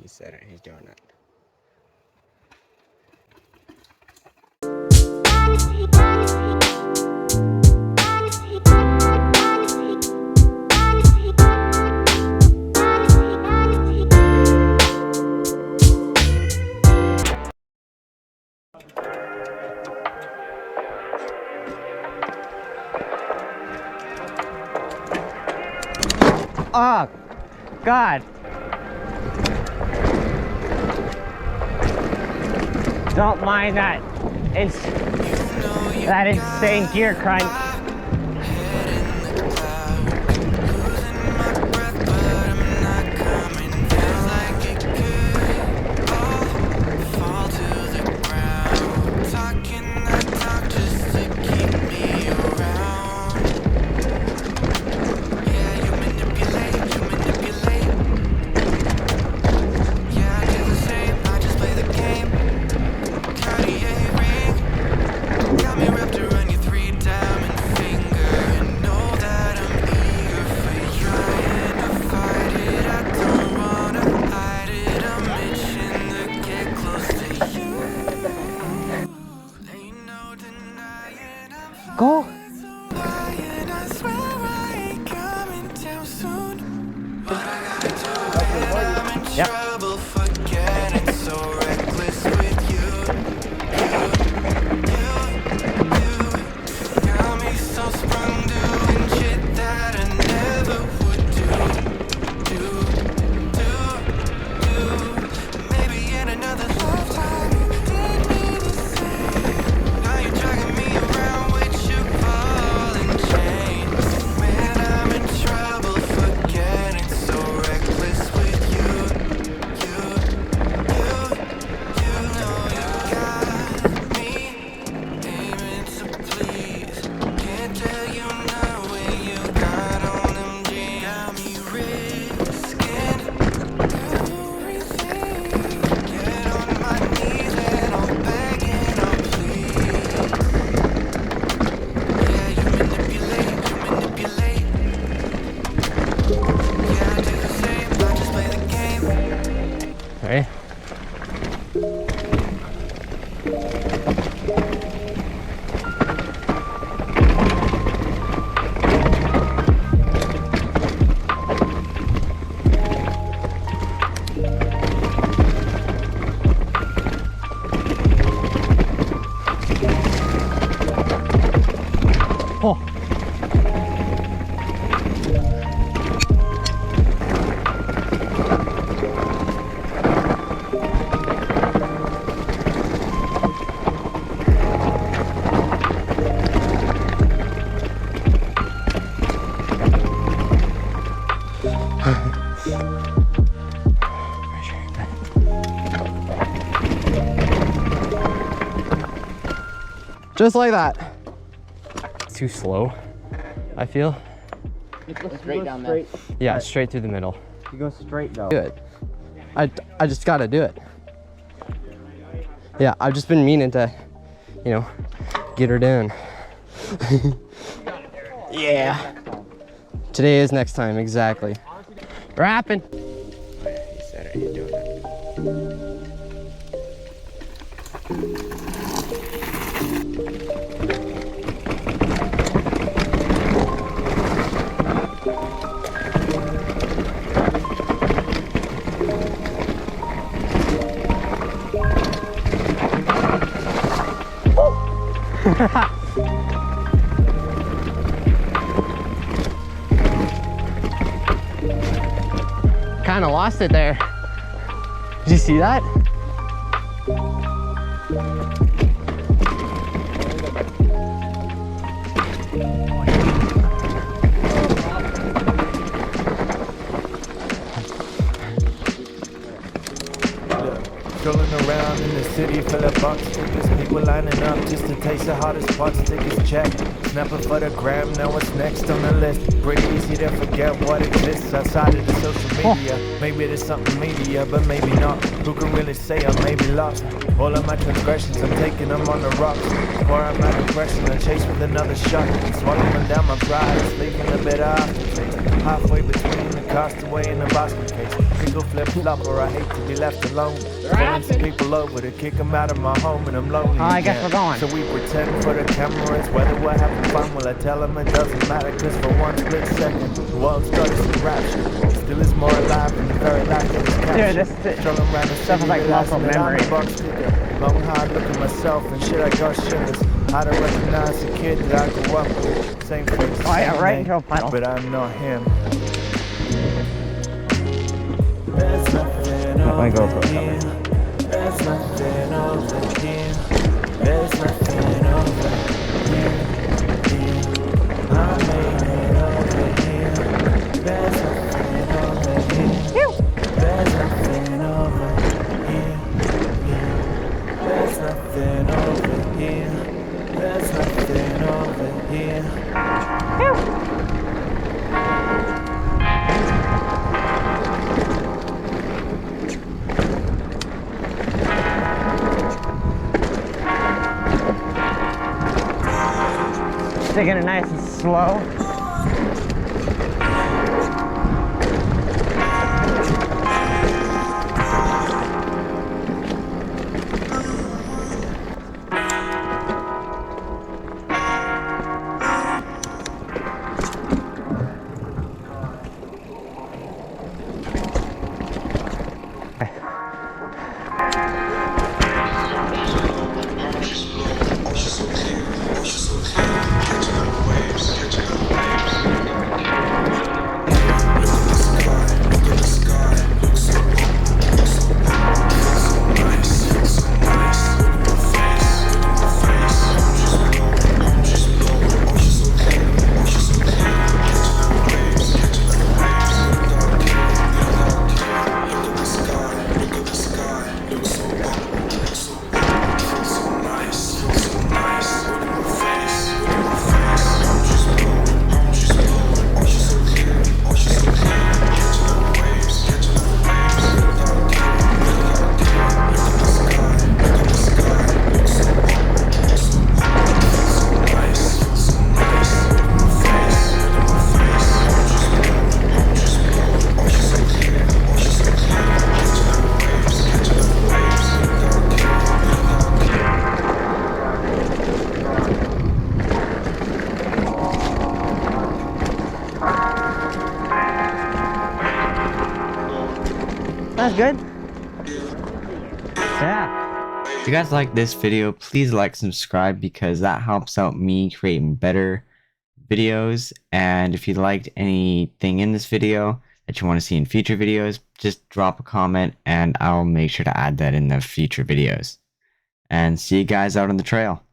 He said it. He's doing it. Oh, God. Don't mind that. It's that insane gear crunch. Go. Yep. Ready? Oh. Just like that. It's too slow, I feel. You go straight down there. Yeah, straight through the middle. You go straight though. Do it. I just gotta do it. Yeah, I've just been meaning to, you know, get her down. Yeah. Today is next time, exactly. Rapping. He said it, he's doing it. Kind of lost it there. Did you see that? Strolling around in the city full of box tickets, people lining up just to taste the hottest spots. Tickets check, snap a photograph, now what's next on the list? Pretty easy to forget what exists outside of the social media. Maybe there's something media, but maybe not. Who can really say I may be lost? All of my transgressions, I'm taking them on the rocks. Or I'm out of aggression, I chase with another shot. Swallowing down my pride, it's leaving a bit aftertaste. Halfway between the castaway in a basket case. Pickle flip flop, or I hate to be left alone. Calling some people over to kick them out of my home, and I'm lonely. I guess again. we're going. So we pretend for the cameras whether we're having fun. Well, I tell them it doesn't matter, cause for one split second, the world's got us in rapture. Still is more alive than the very life that is captured. Dude, this Strolling around the stuff city, is like muscle realizing that I'm memory. a box ticker. Long hard look at myself and shit, I got shivers. How to recognize the kid that I grew up with. Same face, Oh yeah, same right name, into a puddle. but I'm not him. There's nothing over here. There's nothing over here. There's nothing over here. I made it over here. There's nothing over here. There's nothing over here. There's nothing over here. There's nothing over here. Taking it nice and slow. That's good. Yeah. If you guys like this video, please like, subscribe, because that helps out me creating better videos. And if you liked anything in this video that you want to see in future videos, just drop a comment and I'll make sure to add that in the future videos. And see you guys out on the trail.